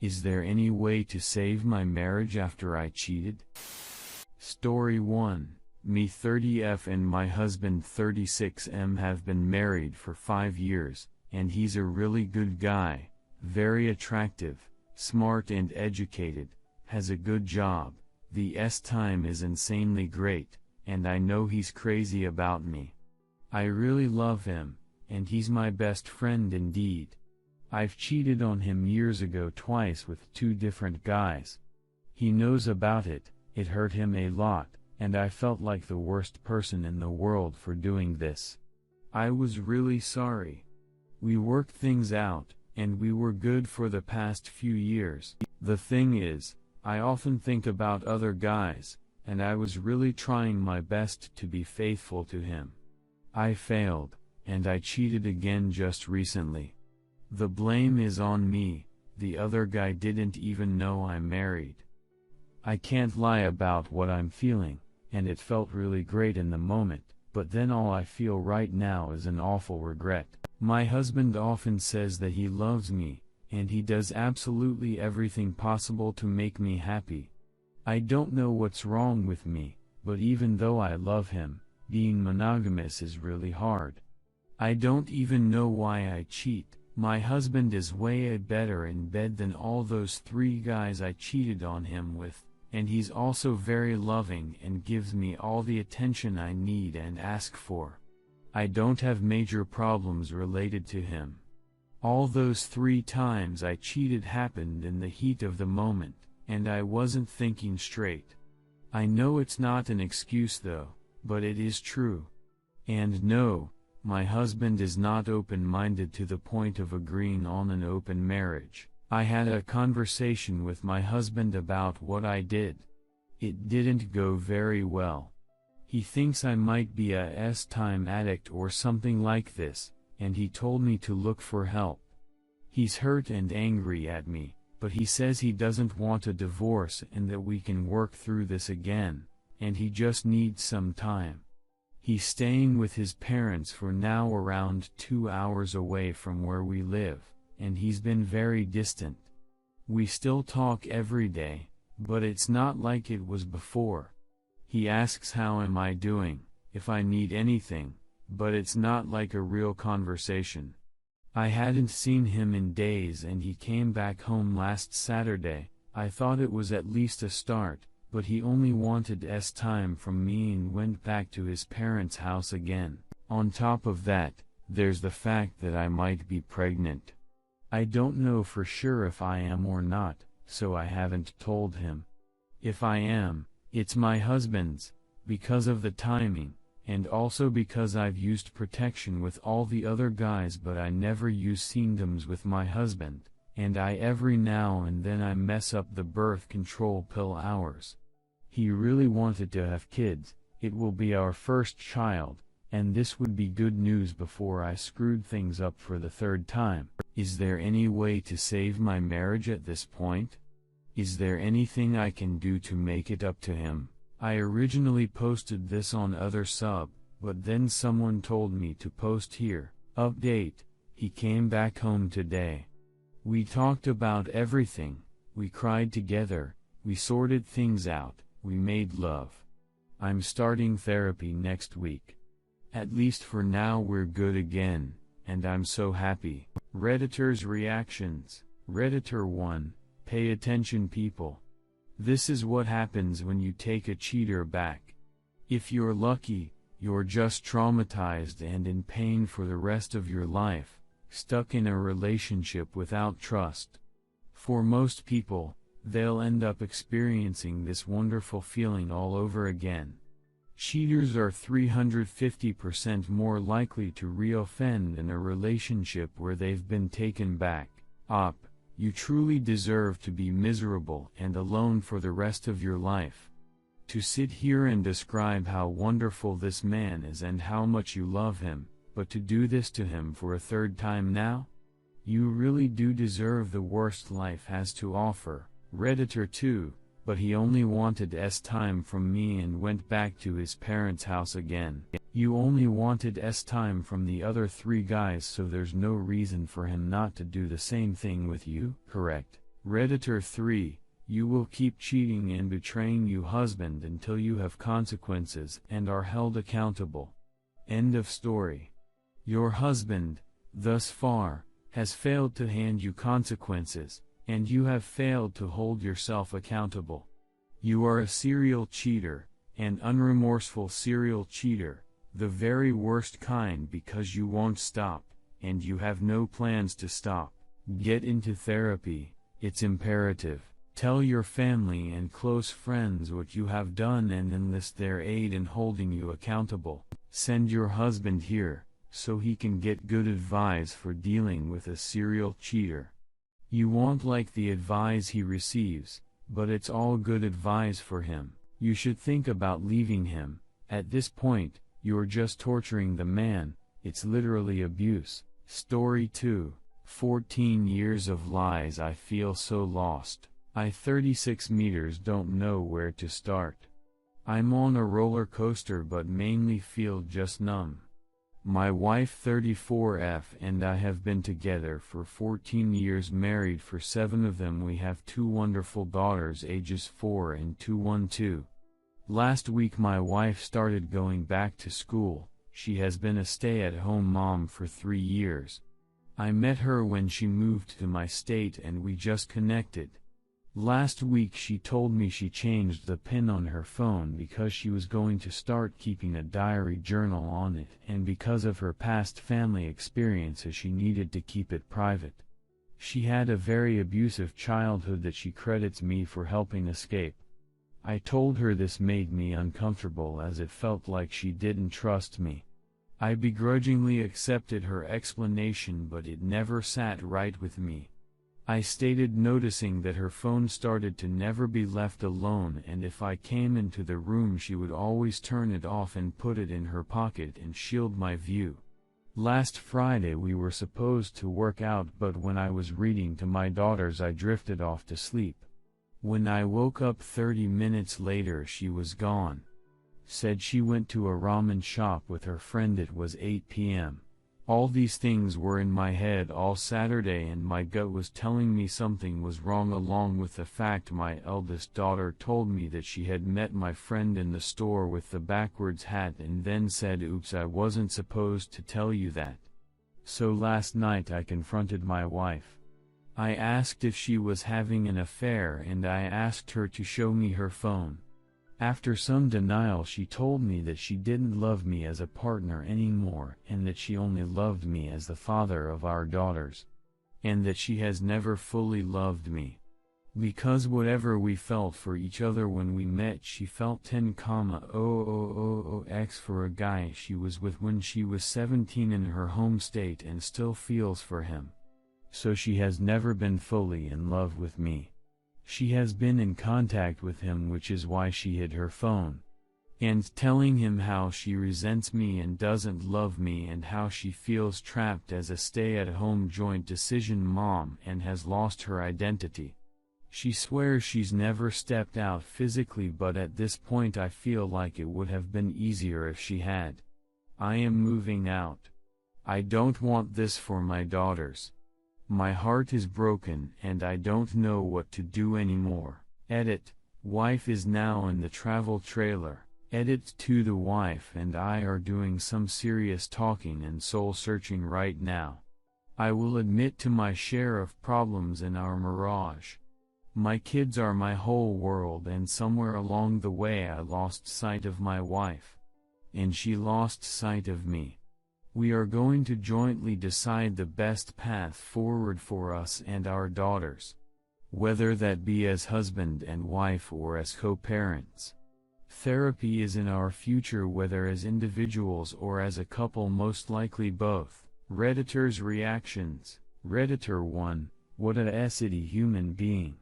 Is there any way to save my marriage after I cheated? Story 1. Me 30F and my husband 36M have been married for 5 years, and he's a really good guy, very attractive, smart and educated, has a good job, the time is insanely great, and I know he's crazy about me. I really love him, and he's my best friend indeed. I've cheated on him years ago twice with 2 different guys. He knows about it, it hurt him a lot, and I felt like the worst person in the world for doing this. I was really sorry. We worked things out, and we were good for the past few years. The thing is, I often think about other guys, and I was really trying my best to be faithful to him. I failed, and I cheated again just recently. The blame is on me, the other guy didn't even know I'm married. I can't lie about what I'm feeling, and it felt really great in the moment, but then all I feel right now is an awful regret. My husband often says that he loves me, and he does absolutely everything possible to make me happy. I don't know what's wrong with me, but even though I love him, being monogamous is really hard. I don't even know why I cheat. My husband is way better in bed than all those 3 guys I cheated on him with, and he's also very loving and gives me all the attention I need and ask for. I don't have major problems related to him. All those 3 times I cheated happened in the heat of the moment, and I wasn't thinking straight. I know it's not an excuse though, but it is true. And no, my husband is not open-minded to the point of agreeing on an open marriage. I had a conversation with my husband about what I did. It didn't go very well. He thinks I might be a time addict or something like this, and he told me to look for help. He's hurt and angry at me, but he says he doesn't want a divorce and that we can work through this again, and he just needs some time. He's staying with his parents for now, around 2 hours away from where we live, and he's been very distant. We still talk every day, but it's not like it was before. He asks how am I doing, if I need anything, but it's not like a real conversation. I hadn't seen him in days and he came back home last Saturday. I thought it was at least a start, but he only wanted time from me and went back to his parents' house again. On top of that, there's the fact that I might be pregnant. I don't know for sure if I am or not, so I haven't told him. If I am, it's my husband's, because of the timing, and also because I've used protection with all the other guys but I never use condoms with my husband, and every now and then I mess up the birth control pill hours. He really wanted to have kids, it will be our first child, and this would be good news before I screwed things up for the 3rd time. Is there any way to save my marriage at this point? Is there anything I can do to make it up to him? I originally posted this on other sub, but then someone told me to post here. Update, he came back home today. We talked about everything, we cried together, we sorted things out, we made love. I'm starting therapy next week. At least for now we're good again, and I'm so happy. Redditor's reactions. Redditor 1, pay attention people. This is what happens when you take a cheater back. If you're lucky, you're just traumatized and in pain for the rest of your life, stuck in a relationship without trust. For most people, they'll end up experiencing this wonderful feeling all over again. Cheaters are 350% more likely to reoffend in a relationship where they've been taken back. You truly deserve to be miserable and alone for the rest of your life. To sit here and describe how wonderful this man is and how much you love him, but to do this to him for a 3rd time now? You really do deserve the worst life has to offer. Redditor 2, but he only wanted time from me and went back to his parents' house again. You only wanted time from the other 3 guys, so there's no reason for him not to do the same thing with you, correct? Redditor 3, you will keep cheating and betraying your husband until you have consequences and are held accountable. End of story. Your husband, thus far, has failed to hand you consequences, and you have failed to hold yourself accountable. You are a serial cheater, an unremorseful serial cheater, the very worst kind, because you won't stop, and you have no plans to stop. Get into therapy, it's imperative. Tell your family and close friends what you have done and enlist their aid in holding you accountable. Send your husband here, so he can get good advice for dealing with a serial cheater. You won't like the advice he receives, but it's all good advice for him. You should think about leaving him. At this point, you're just torturing the man, it's literally abuse. Story 2, 14 years of lies. I feel so lost. I 36 meters don't know where to start. I'm on a roller coaster but mainly feel just numb. My wife 34F and I have been together for 14 years, married for 7 of them. We have 2 wonderful daughters ages 4 and 2. Last week my wife started going back to school. She has been a stay-at-home mom for 3 years. I met her when she moved to my state and we just connected. Last week she told me she changed the PIN on her phone because she was going to start keeping a diary journal on it, and because of her past family experiences she needed to keep it private. She had a very abusive childhood that she credits me for helping escape. I told her this made me uncomfortable as it felt like she didn't trust me. I begrudgingly accepted her explanation, but it never sat right with me. I stated, noticing that her phone started to never be left alone, and if I came into the room she would always turn it off and put it in her pocket and shield my view. Last Friday we were supposed to work out, but when I was reading to my daughters I drifted off to sleep. When I woke up 30 minutes later she was gone. Said she went to a ramen shop with her friend. It was 8 p.m. All these things were in my head all Saturday and my gut was telling me something was wrong, along with the fact my eldest daughter told me that she had met my friend in the store with the backwards hat and then said, "Oops, I wasn't supposed to tell you that." So last night I confronted my wife. I asked if she was having an affair and I asked her to show me her phone. After some denial she told me that she didn't love me as a partner anymore and that she only loved me as the father of our daughters. And that she has never fully loved me. Because whatever we felt for each other when we met, she felt 10,000x for a guy she was with when she was 17 in her home state and still feels for him. So she has never been fully in love with me. She has been in contact with him, which is why she hid her phone. And telling him how she resents me and doesn't love me and how she feels trapped as a stay-at-home joint decision mom and has lost her identity. She swears she's never stepped out physically, but at this point I feel like it would have been easier if she had. I am moving out. I don't want this for my daughters. My heart is broken and I don't know what to do anymore. Edit. Wife is now in the travel trailer. Edit. To the wife and I are doing some serious talking and soul searching right now. I will admit to my share of problems in our marriage. My kids are my whole world, and somewhere along the way I lost sight of my wife. And she lost sight of me. We are going to jointly decide the best path forward for us and our daughters. Whether that be as husband and wife or as co-parents. Therapy is in our future, whether as individuals or as a couple, most likely both. Redditor's reactions. Redditor 1, what a acidy human being.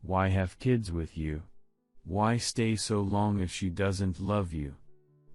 Why have kids with you? Why stay so long if she doesn't love you?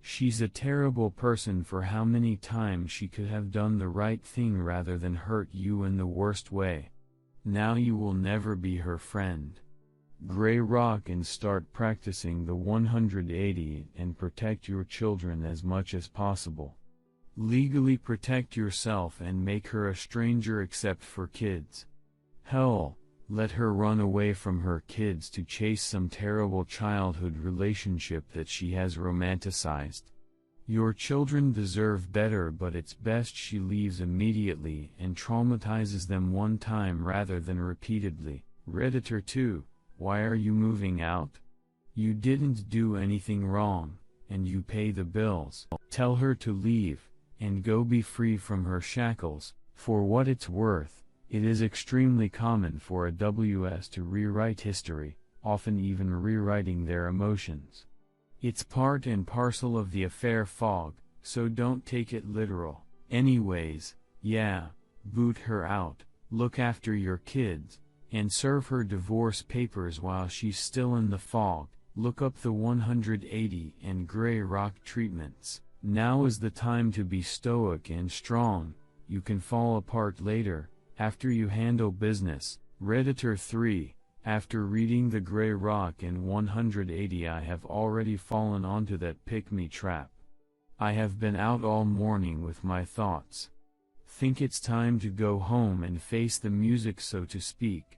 She's a terrible person. For how many times she could have done the right thing rather than hurt you in the worst way. Now you will never be her friend. Gray rock and start practicing the 180 and protect your children as much as possible. Legally protect yourself and make her a stranger except for kids. Hell, Let her run away from her kids to chase some terrible childhood relationship that she has romanticized. Your children deserve better, but it's best she leaves immediately and traumatizes them one time rather than repeatedly. Redditor 2, why are you moving out? You didn't do anything wrong, and you pay the bills. Tell her to leave, and go be free from her shackles. For what it's worth, it is extremely common for a WS to rewrite history, often even rewriting their emotions. It's part and parcel of the affair fog, so don't take it literal. Anyways, yeah, boot her out, look after your kids, and serve her divorce papers while she's still in the fog. Look up the 180 and Grey Rock treatments. Now is the time to be stoic and strong. You can fall apart later, after you handle business. Redditor 3, after reading the Grey Rock and 180 I have already fallen onto that pick-me trap. I have been out all morning with my thoughts. Think it's time to go home and face the music, so to speak.